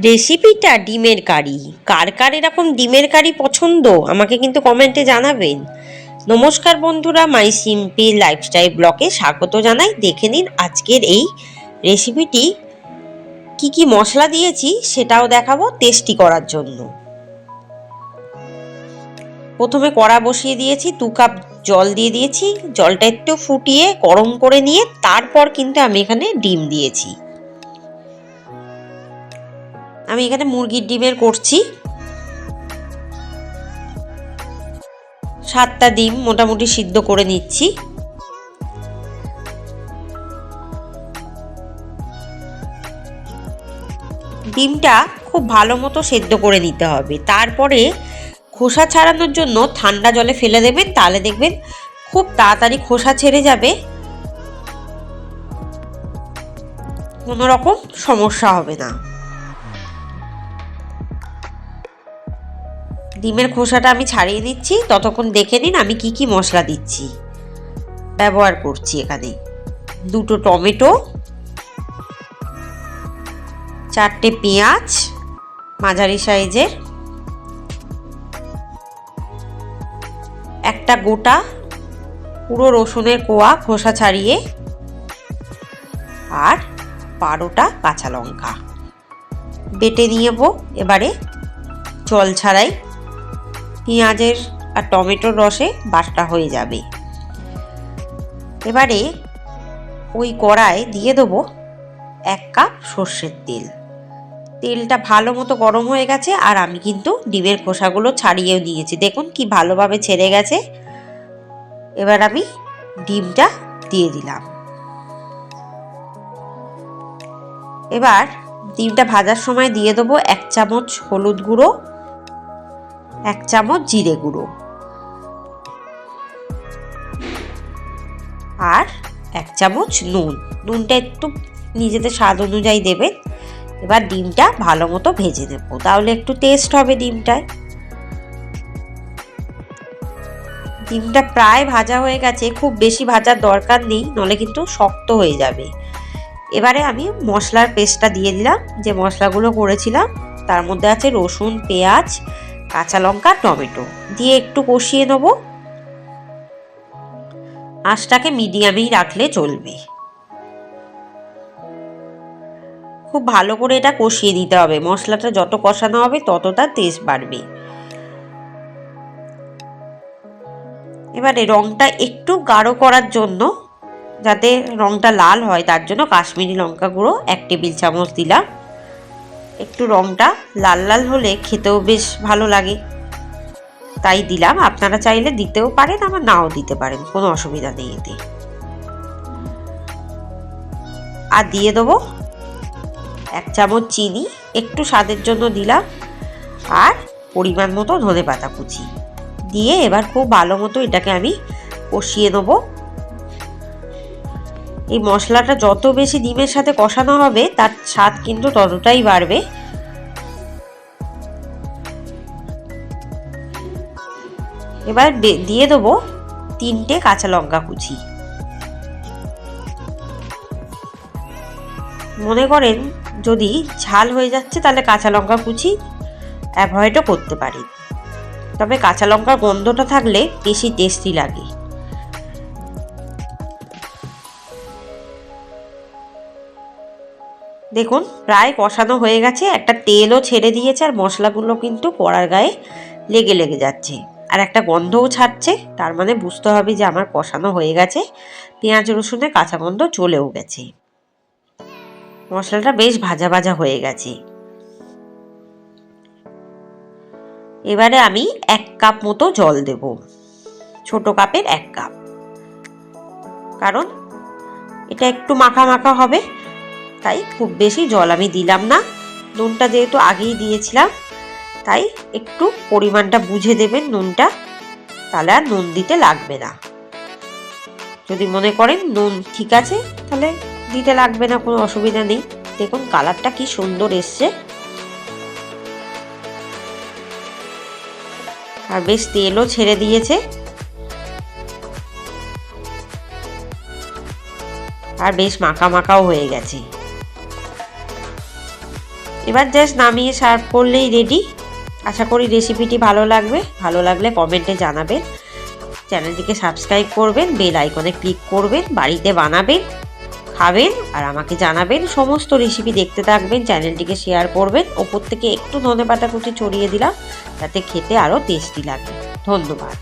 রেসিপিটা ডিমের কারি। কার কার এরকম ডিমের কারি পছন্দ আমাকে কিন্তু কমেন্টে জানাবেন। নমস্কার বন্ধুরা, মাই সিম্পল লাইফস্টাইল ব্লগে স্বাগত জানাই। দেখে নিন আজকের এই রেসিপিটি কি কি মশলা দিয়েছি সেটাও দেখাবো টেস্টি করার জন্য। প্রথমে কড়া বসিয়ে দিয়েছি, 2 কাপ জল দিয়ে দিয়েছি। জলটা একটু ফুটিয়ে গরম করে নিয়ে তারপর কিন্তু আমি এখানে ডিম দিয়েছি। আমি এখানে মুরগির ডিমের করছি। 7টা ডিম মোটামুটি সিদ্ধ করে নিচ্ছি। ডিমটা খুব ভালো মতো সেদ্ধ করে নিতে হবে। তারপরে খোসা ছাড়ানোর জন্য ঠান্ডা জলে ফেলে দেবেন, তাহলে দেখবেন খুব তাড়াতাড়ি খোসা ছেড়ে যাবে, কোনো রকম সমস্যা হবে না। ডিমের খোসাটা আমি ছাড়িয়ে নিচ্ছি, ততক্ষণ দেখে নিন আমি কি কি মশলা দিচ্ছি ব্যবহার করছি। এখানে 2টো টমেটো, 4টে পেঁয়াজ মাঝারি সাইজের, একটা গোটা পুরো রসুনের কোয়া খোসা ছাড়িয়ে, আর 12টা কাঁচা লঙ্কা বেটে নিয়েব। এবারে জল ছাড়াই পেঁয়াজের আর টমেটোর রসে বাটা হয়ে যাবে। এবারে ওই কড়ায় দিয়ে দেবো 1 কাপ সর্ষের তেল। তেলটা ভালো মতো গরম হয়ে গেছে, আর আমি কিন্তু ডিমের খোসাগুলো ছাড়িয়েও নিয়েছি, দেখুন কি ভালোভাবে ছেড়ে গেছে। এবার আমি ডিমটা দিয়ে দিলাম। এবার ডিমটা ভাজার সময় দিয়ে দেবো 1 চামচ হলুদ গুঁড়ো, 1 চামচ জিরে গুঁড়ো, আর 1 চামচ নুন। নুনটা একটু নিজেদের স্বাদ অনুযায়ী দেবেন। এবার ডিমটা ভালো মতো ভেজে নেব, তাহলে একটু টেস্ট হবে ডিমটায়। ডিমটা প্রায় ভাজা হয়ে গেছে, খুব বেশি ভাজার দরকার নেই, নলে কিন্তু শক্ত হয়ে যাবে। এবারে আমি মশলার পেস্টটা দিয়ে দিলাম, যে মশলাগুলো করেছিলাম। তার মধ্যে আছে রসুন, পেঁয়াজ, কাঁচা লঙ্কা, টমেটো দিয়ে একটু কষিয়ে নেব। আঁচটাকে মিডিয়ামেই রাখলে চলবে। খুব ভালো করে এটা কষিয়ে দিতে হবে, মশলাটা যত কষানো হবে তত তার টেস্ট বাড়বে। এবারে রংটা একটু গাঢ় করার জন্য, যাতে রংটা লাল হয়, তার জন্য কাশ্মীরি লঙ্কা গুঁড়ো 1 টেবিল চামচ দিলাম। একটু রংটা লাল লাল হলে খেতেও বেশ ভালো লাগে, তাই দিলাম। আপনারা চাইলে দিতেও পারেন, আবার নাও দিতে পারেন, কোনো অসুবিধা নেই এতে। আর দিয়ে দেবো 1 চামচ চিনি, একটু স্বাদের জন্য দিলাম, আর পরিমাণ মতো ধনেপাতা কুচি দিয়ে এবার খুব ভালো মতো এটাকে আমি কষিয়ে নেব। এই মশলাটা যত বেশি ডিমের সাথে কষানো হবে তার স্বাদ কিন্তু ততটাই বাড়বে। এবার দিয়ে দেবো 3টে কাঁচা লঙ্কা কুচি। মনে করেন যদি ঝাল হয়ে যাচ্ছে তাহলে কাঁচা লঙ্কা কুচি অ্যাভয়েডও করতে পারি, তবে কাঁচা লঙ্কার গন্ধটা থাকলে বেশি টেস্টি লাগে। দেখুন প্রায় কষানো হয়ে গেছে, একটা তেলও ছেড়ে দিয়েছে, আর মশলাগুলো কিন্তু কড়ার গায়ে লেগে লেগে যাচ্ছে, আর একটা গন্ধও ছাড়ছে। তার মানে বুঝতে হবে যে আমার কষানো হয়ে গেছে, পেঁয়াজ রসুনের কাঁচা গন্ধ চলেও গেছে, মশলাটা বেশ ভাজা ভাজা হয়ে গেছে। এবারে আমি 1 কাপ মতো জল দেব, ছোট কাপের 1 কাপ, কারণ এটা একটু মাখা মাখা হবে, তাই খুব বেশি জল আমি দিলাম না। নুনটা যেহেতু আগেই দিয়েছিলাম, তাই একটু পরিমাণটা বুঝে দেবেন নুনটা, তাহলে আর নুন দিতে লাগবে না। যদি মনে করেন নুন ঠিক আছে তাহলে দিতে লাগবে না, কোনো অসুবিধা নেই। দেখুন কালারটা কি সুন্দর এসছে, আর বেশ তেলও ছেড়ে দিয়েছে, আর বেশ মাখা মাখাও হয়ে গেছে। এবার জাস্ট নামিয়ে সার্ভ করলেই রেডি। আশা করি রেসিপিটি ভালো লাগবে। ভালো লাগলে কমেন্টে জানাবেন, চ্যানেলটিকে সাবস্ক্রাইব করবেন, বেল আইকনে ক্লিক করবেন, বাড়িতে বানাবেন, খাবেন আর আমাকে জানাবেন। সমস্ত রেসিপি দেখতে থাকবেন, চ্যানেলটিকে শেয়ার করবেন। ওপর থেকে একটু ধনেপাতা কুচি ছড়িয়ে দিলাম যাতে খেতে আরও টেস্টি লাগে। ধন্যবাদ।